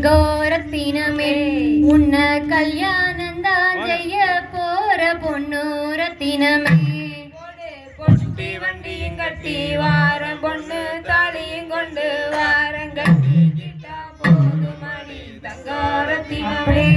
தங்கோரத்தினமே உன்ன கல்யாணம் தான் செய்ய போற பொன்னூரத்தினமே பொட்டி வண்டியும் கட்டி வாரம் பொண்ணு தாலியும் கொண்டு வாரம் கட்டி போதுமடி தங்கோரத்தினமே